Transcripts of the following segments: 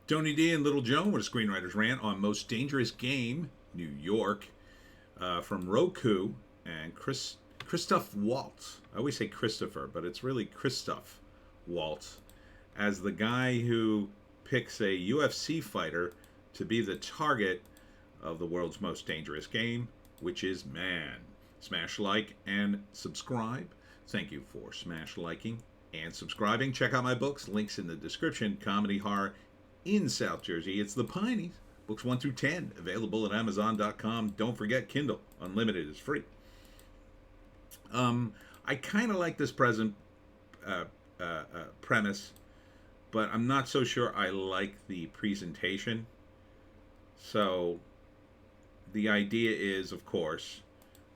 Tony D and Little Joan with a Screenwriter's Rant on Most Dangerous Game, New York, from Roku and Christoph Waltz. I always say Christopher, but it's really Christoph Waltz as the guy who picks a UFC fighter to be the target of the world's most dangerous game, which is Man. Smash like and subscribe. Thank you for smash liking and subscribing. Check out my books. Links in the description. Comedy horror in South Jersey. It's the Pineys. Books 1 through 10. Available at Amazon.com. Don't forget Kindle. Unlimited is free. I kind of like this present premise, but I'm not so sure I like the presentation. So the idea is, of course,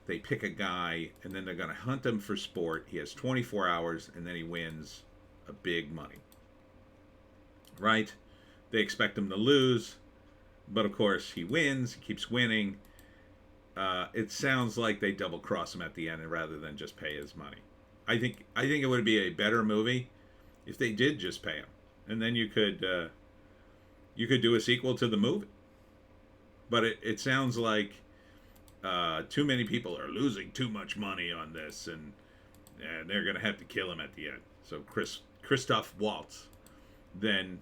they pick a guy and then they're going to hunt him for sport. He has 24 hours and then he wins a big money. Right? They expect him to lose, but of course he wins. He keeps winning. It sounds like they double cross him at the end rather than just pay his money. I think it would be a better movie if they did just pay him, and then you could do a sequel to the movie. But it sounds like too many people are losing too much money on this, and they're gonna have to kill him at the end. So Christoph Waltz, then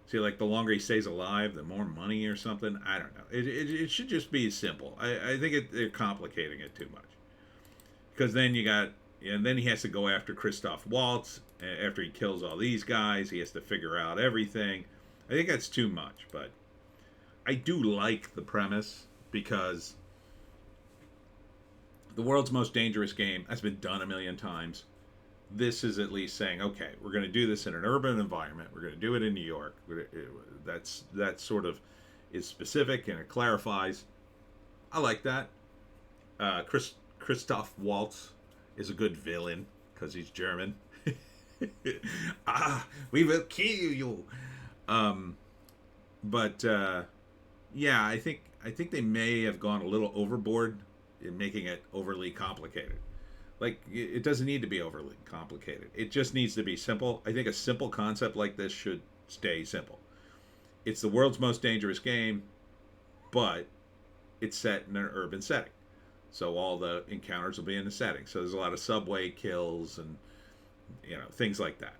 see, like, the longer he stays alive, the more money or something. I don't know. It should just be simple. I think they're complicating it too much, because then then he has to go after Christoph Waltz after he kills all these guys. He has to figure out everything. I think that's too much, but I do like the premise because the world's most dangerous game has been done a million times. This is at least saying, okay, we're going to do this in an urban environment. We're going to do it in New York. That sort of is specific and it clarifies. I like that. Christoph Waltz is a good villain because he's German. We will kill you. Yeah, I think they may have gone a little overboard in making it overly complicated. Like, it doesn't need to be overly complicated. It just needs to be simple. I think a simple concept like this should stay simple. It's the world's most dangerous game, but it's set in an urban setting. So all the encounters will be in the setting. So there's a lot of subway kills and, things like that.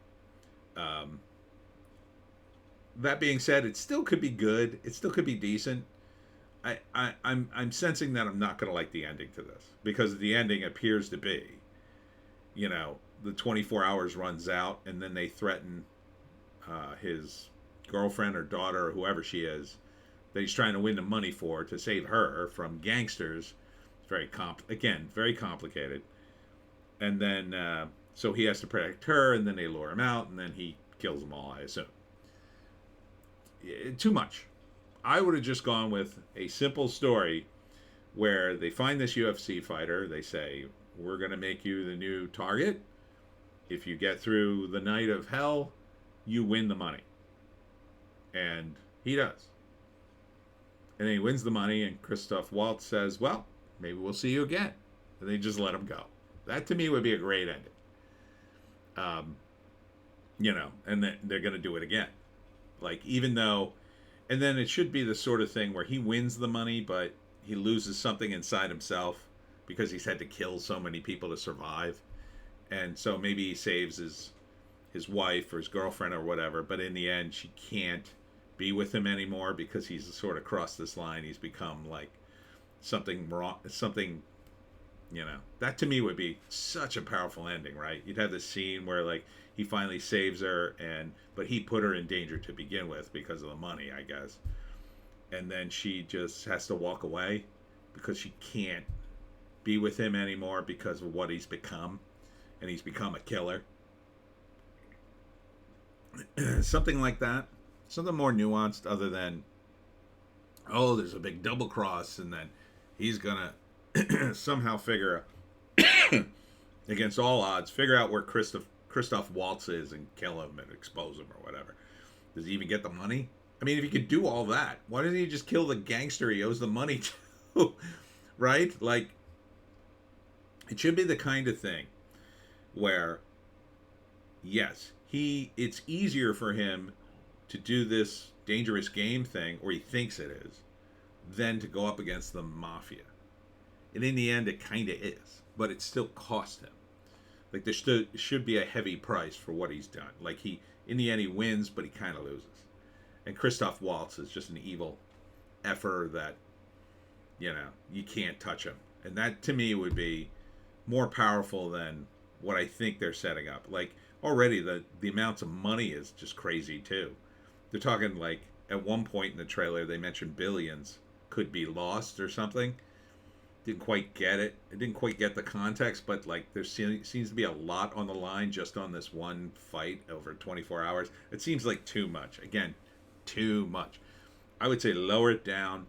That being said, it still could be good. It still could be decent. I'm sensing that I'm not going to like the ending to this, because the ending appears to be, the 24 hours runs out and then they threaten his girlfriend or daughter or whoever she is that he's trying to win the money for to save her from gangsters. It's very very complicated. And then so he has to protect her, and then they lure him out, and then he kills them all, I assume. Too much. I would have just gone with a simple story where they find this UFC fighter. They say, we're going to make you the new target. If you get through the night of hell, you win the money. And he does. And then he wins the money, and Christoph Waltz says, well, maybe we'll see you again. And they just let him go. That, to me, would be a great ending. And then they're going to do it again. Like, even though... And then it should be the sort of thing where he wins the money, but he loses something inside himself because he's had to kill so many people to survive. And so maybe he saves his wife or his girlfriend or whatever, but in the end she can't be with him anymore because he's sort of crossed this line. He's become like something wrong, that to me would be such a powerful ending, right? You'd have this scene where, like, he finally saves her, but he put her in danger to begin with because of the money, I guess. And then she just has to walk away because she can't be with him anymore because of what he's become. And he's become a killer. Something like that. Something more nuanced other than, oh, there's a big double cross and then he's going to somehow figure out, against all odds, figure out where Christoph Waltz is and kill him and expose him or whatever. Does he even get the money? I mean, if he could do all that, why doesn't he just kill the gangster he owes the money to? Right? Like, it should be the kind of thing where, yes, it's easier for him to do this dangerous game thing, or he thinks it is, than to go up against the mafia. And in the end, it kind of is, but it still cost him. Like, there should be a heavy price for what he's done. Like, in the end, he wins, but he kind of loses. And Christoph Waltz is just an evil effer that, you can't touch him. And that, to me, would be more powerful than what I think they're setting up. Like, already the amounts of money is just crazy, too. They're talking, like, at one point in the trailer, they mentioned billions could be lost or something. Didn't quite get it. I didn't quite get the context, but, like, there seems to be a lot on the line just on this one fight over 24 hours. It seems like too much. Again, too much. I would say lower it down.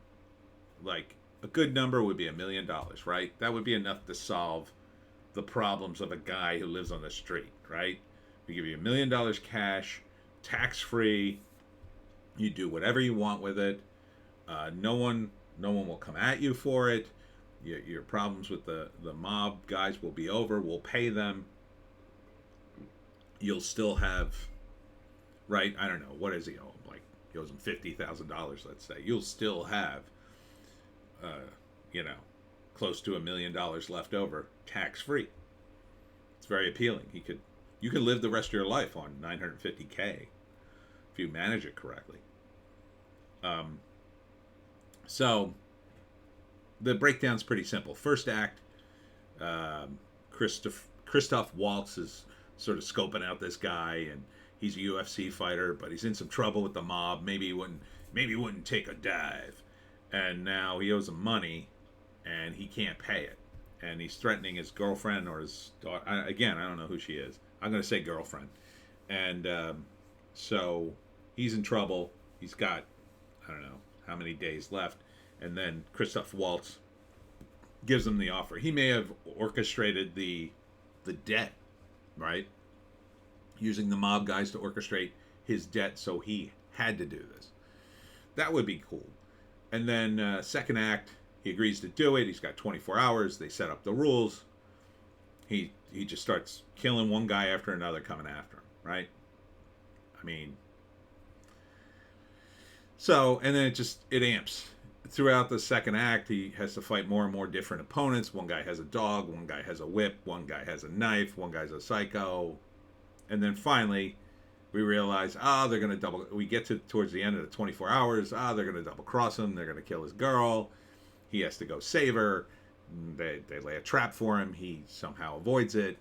Like, a good number would be $1 million, right? That would be enough to solve the problems of a guy who lives on the street, right? We give you $1 million cash, tax-free. You do whatever you want with it. No one will come at you for it. Your problems with the mob guys will be over. We'll pay them. You'll still have, right? I don't know. What does he owe? Like, he owes him $50,000, let's say. You'll still have, close to $1 million left over, tax-free. It's very appealing. You could live the rest of your life on $950K if you manage it correctly. So the breakdown's pretty simple. First act, Christoph Waltz is sort of scoping out this guy, and he's a UFC fighter, but he's in some trouble with the mob. Maybe he wouldn't take a dive, and now he owes them money, and he can't pay it, and he's threatening his girlfriend or his daughter. Again, I don't know who she is. I'm going to say girlfriend, and so he's in trouble. He's got, I don't know how many days left. And then Christoph Waltz gives him the offer. He may have orchestrated the debt, right? Using the mob guys to orchestrate his debt, so he had to do this. That would be cool. And then second act, he agrees to do it. He's got 24 hours. They set up the rules. He just starts killing one guy after another coming after him, right? I mean, so, and then it amps. Throughout the second act, he has to fight more and more different opponents. One guy has a dog, one guy has a whip, one guy has a knife, one guy's a psycho. And then finally, we realize, they're going to we get towards the end of the 24 hours, they're going to double cross him, they're going to kill his girl. He has to go save her. They lay a trap for him. He somehow avoids it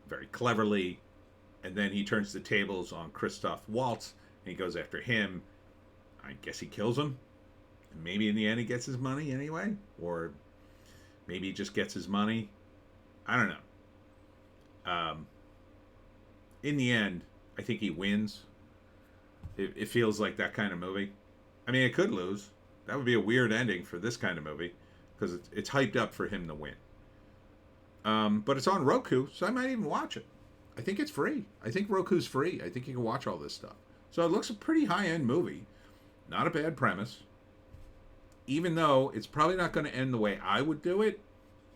very cleverly. And then he turns the tables on Christoph Waltz, and he goes after him. I guess he kills him. Maybe in the end he gets his money anyway, or maybe he just gets his money. I don't know. In the end, I think he wins. It feels like that kind of movie. I mean, it could lose. That would be a weird ending for this kind of movie, because it's hyped up for him to win. But it's on Roku, so I might even watch it. I think it's free. I think Roku's free. I think you can watch all this stuff. So it looks a pretty high-end movie. Not a bad premise. Even though it's probably not going to end the way I would do it,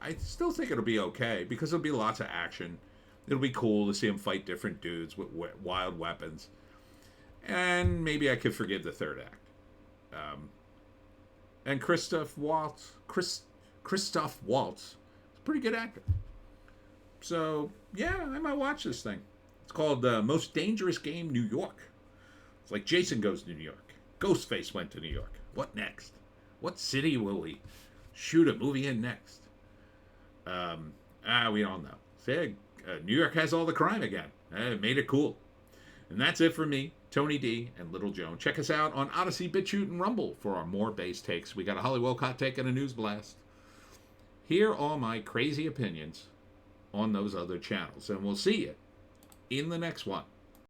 I still think it'll be okay, because there'll be lots of action. It'll be cool to see him fight different dudes with wild weapons. And maybe I could forgive the third act. And Christoph Waltz is a pretty good actor. So, yeah, I might watch this thing. It's called Most Dangerous Game New York. It's like Jason Goes to New York. Ghostface went to New York. What next? What city will we shoot a movie in next? We don't know. Say, New York has all the crime again. Made it cool. And that's it for me, Tony D, and Little Joan. Check us out on Odysee, Bitchute, and Rumble for our more base takes. We got a Hollywoke hot take and a news blast. Hear all my crazy opinions on those other channels. And we'll see you in the next one.